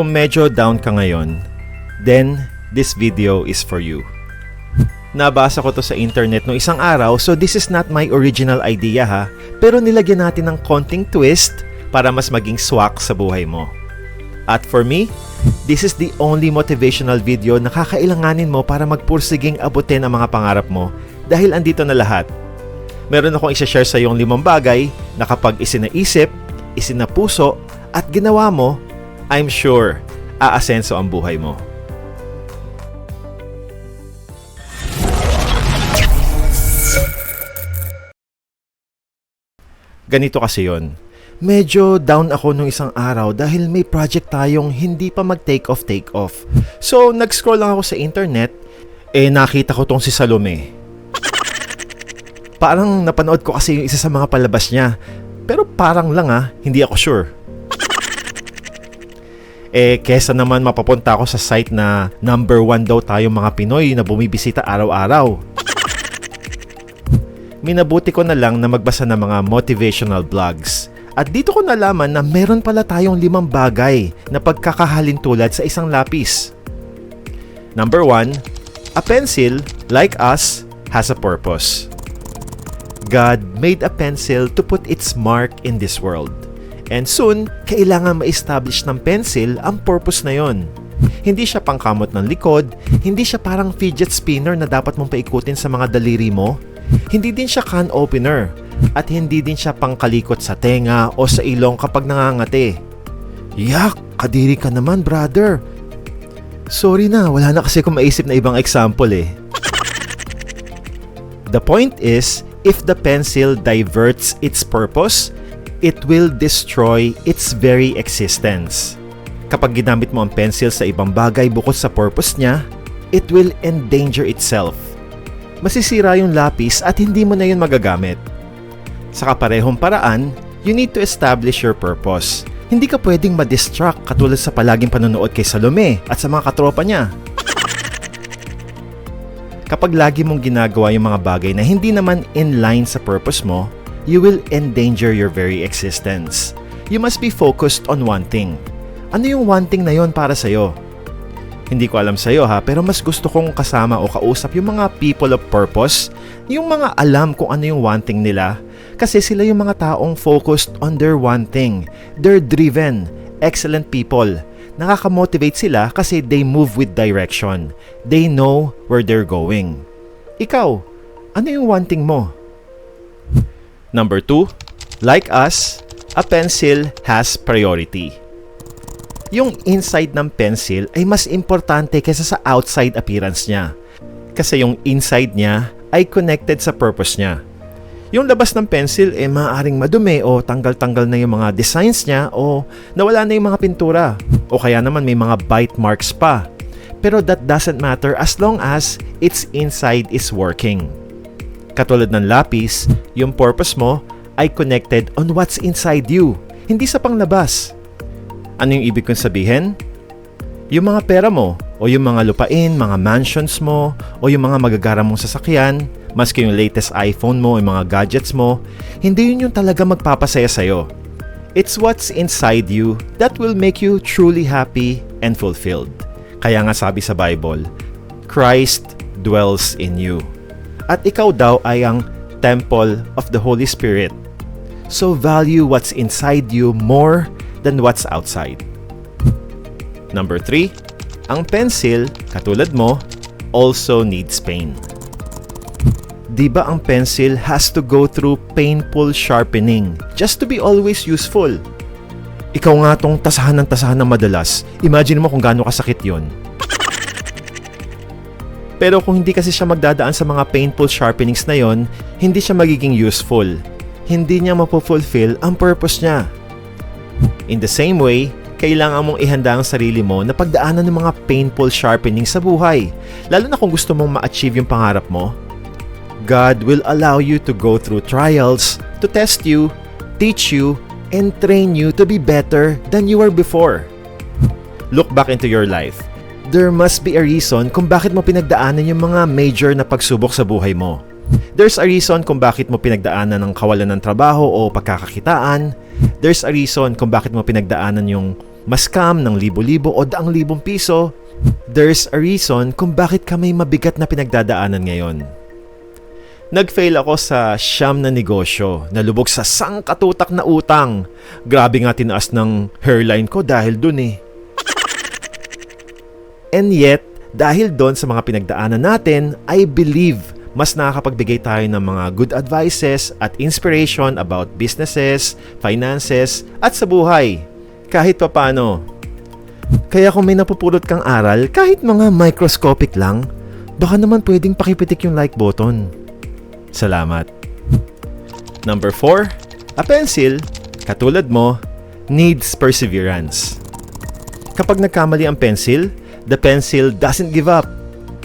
Kung medyo down ka ngayon, then this video is for you. Nabasa ko to sa internet no isang araw, so this is not my original idea ha, pero nilagyan natin ng konting twist para mas maging swak sa buhay mo. At for me, this is the only motivational video na kakailanganin mo para magpursiging abutin ang mga pangarap mo dahil andito na lahat. Meron akong isa-share sa iyong 5 bagay na kapag isinaisip, isinapuso at ginawa mo, I'm sure aasenso ang buhay mo. Ganito kasi yon. Medyo down ako nung isang araw dahil may project tayong hindi pa mag-take off. So, nag-scroll lang ako sa internet, nakita ko tong si Salome. Parang napanood ko kasi yung isa sa mga palabas niya. Pero parang lang hindi ako sure. Kesa naman mapapunta ako sa site na number 1 daw tayong mga Pinoy na bumibisita araw-araw. Minabuti ko na lang na magbasa ng mga motivational blogs. At dito ko nalaman na meron pala tayong 5 bagay na pagkakahalin tulad sa isang lapis. Number 1, a pencil, like us, has a purpose. God made a pencil to put its mark in this world. And soon, kailangan ma-establish ng pencil ang purpose na yon. Hindi siya pangkamot ng likod, hindi siya parang fidget spinner na dapat mong paikutin sa mga daliri mo, hindi din siya can opener, at hindi din siya pangkalikot sa tenga o sa ilong kapag nangangati. Yak, kadiri ka naman brother. Sorry na, wala na kasi akong maisip na ibang example The point is, if the pencil diverts its purpose, it will destroy its very existence. Kapag ginamit mo ang pencil sa ibang bagay bukod sa purpose niya, it will endanger itself. Masisira yung lapis at hindi mo na yun magagamit. Sa kaparehong paraan, you need to establish your purpose. Hindi ka pwedeng ma-distract katulad sa palaging panonood kay Salome at sa mga katropa niya. Kapag lagi mong ginagawa yung mga bagay na hindi naman in line sa purpose mo, you will endanger your very existence. You must be focused on one thing. Ano yung one thing na yon para sa'yo? Hindi ko alam sa'yo pero mas gusto kong kasama o kausap yung mga people of purpose, yung mga alam kung ano yung one thing nila, kasi sila yung mga taong focused on their one thing. They're driven, excellent people. Nakaka-motivate sila kasi they move with direction. They know where they're going. Ikaw, ano yung one thing mo? Number 2, like us, a pencil has priority. Yung inside ng pencil ay mas importante kaysa sa outside appearance niya. Kasi yung inside niya ay connected sa purpose niya. Yung labas ng pencil maaaring madumi o tanggal-tanggal na yung mga designs niya o nawala na yung mga pintura o kaya naman may mga bite marks pa. Pero that doesn't matter as long as its inside is working. Katulad ng lapis, yung purpose mo ay connected on what's inside you, hindi sa panglabas. Ano yung ibig kong sabihin? Yung mga pera mo, o yung mga lupain, mga mansions mo, o yung mga magagara mong sasakyan, maski yung latest iPhone mo, yung mga gadgets mo, hindi yun yung talaga magpapasaya sa'yo. It's what's inside you that will make you truly happy and fulfilled. Kaya nga sabi sa Bible, Christ dwells in you. At ikaw daw ay ang temple of the Holy Spirit. So value what's inside you more than what's outside. Number 3, ang pencil, katulad mo, also needs pain. Diba ang pencil has to go through painful sharpening just to be always useful? Ikaw nga tong tasahan ng madalas. Imagine mo kung gaano kasakit yon. Pero kung hindi kasi siya magdadaan sa mga painful sharpenings na yon, hindi siya magiging useful. Hindi niya mapufulfill ang purpose niya. In the same way, kailangan mong ihanda ang sarili mo na pagdaanan ng mga painful sharpening sa buhay, lalo na kung gusto mong ma-achieve yung pangarap mo. God will allow you to go through trials to test you, teach you, and train you to be better than you were before. Look back into your life. There must be a reason kung bakit mo pinagdaanan yung mga major na pagsubok sa buhay mo. There's a reason kung bakit mo pinagdaanan ng kawalan ng trabaho o pagkakakitaan. There's a reason kung bakit mo pinagdaanan yung ma-scam ng libo-libo o daang libong piso, there's a reason kung bakit ka may mabigat na pinagdadaanan ngayon. Nag-fail ako sa siyam na negosyo, nalubog sa sangkatutak na utang. Grabe nga tinaas ng hairline ko dahil dun eh. And yet, dahil doon sa mga pinagdaanan natin, I believe mas nakakapagbigay tayo ng mga good advices at inspiration about businesses, finances, at sa buhay. Kahit papano. Kaya kung may napupulot kang aral, kahit mga microscopic lang, baka naman pwedeng pakipitik yung like button. Salamat. Number 4, a pencil, katulad mo, needs perseverance. Kapag nagkamali ang pencil, the pencil doesn't give up.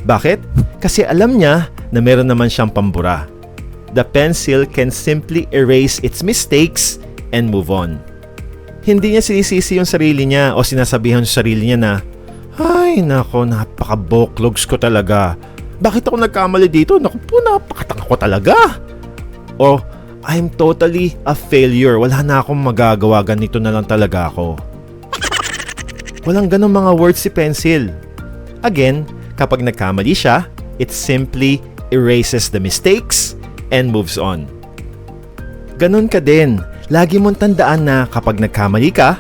Bakit? Kasi alam niya na meron naman siyang pambura. The pencil can simply erase its mistakes and move on. Hindi niya sinisisi yung sarili niya o sinasabihan sa sarili niya na, ay nako, napaka-boklogs ko talaga. Bakit ako nagkamali dito? Naku po, napakatanga ko talaga. O, I'm totally a failure. Wala na akong magagawa. Ganito na lang talaga ako. Walang ganong mga words si pencil. Again, kapag nagkamali siya, it simply erases the mistakes and moves on. Ganon ka din. Lagi mong tandaan na kapag nagkamali ka,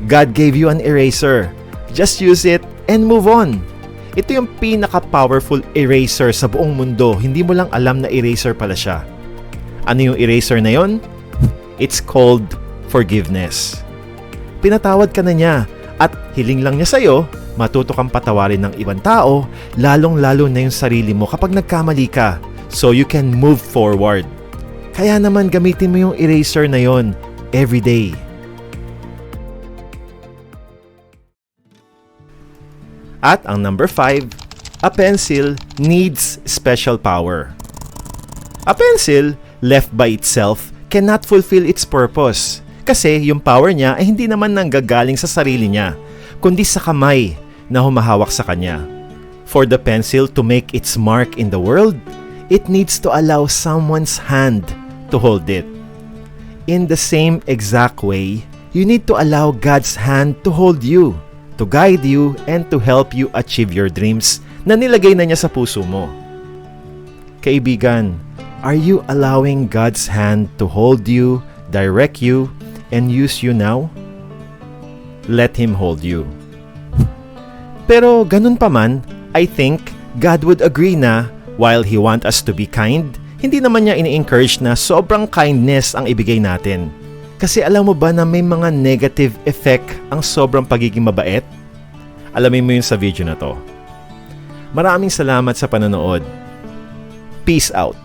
God gave you an eraser. Just use it and move on. Ito yung pinaka-powerful eraser sa buong mundo. Hindi mo lang alam na eraser pala siya. Ano yung eraser na yon? It's called forgiveness. Pinatawad ka na niya at hiling lang niya sa'yo, matuto kang patawarin ng ibang tao, lalong-lalo na yung sarili mo kapag nagkamali ka, so you can move forward. Kaya naman gamitin mo yung eraser na yon every day. At ang number 5, a pencil needs special power. A pencil, left by itself, cannot fulfill its purpose. Kasi yung power niya ay hindi naman nanggagaling sa sarili niya, kundi sa kamay na humahawak sa kanya. For the pencil to make its mark in the world, it needs to allow someone's hand to hold it. In the same exact way, you need to allow God's hand to hold you, to guide you, and to help you achieve your dreams na nilagay na niya sa puso mo. Kaibigan, are you allowing God's hand to hold you, direct you, and use you now? Let Him hold you. Pero ganun pa man, I think God would agree na while He wants us to be kind, hindi naman niya ini-encourage na sobrang kindness ang ibigay natin. Kasi alam mo ba na may mga negative effect ang sobrang pagiging mabait? Alamin mo yun sa video na to. Maraming salamat sa panonood. Peace out.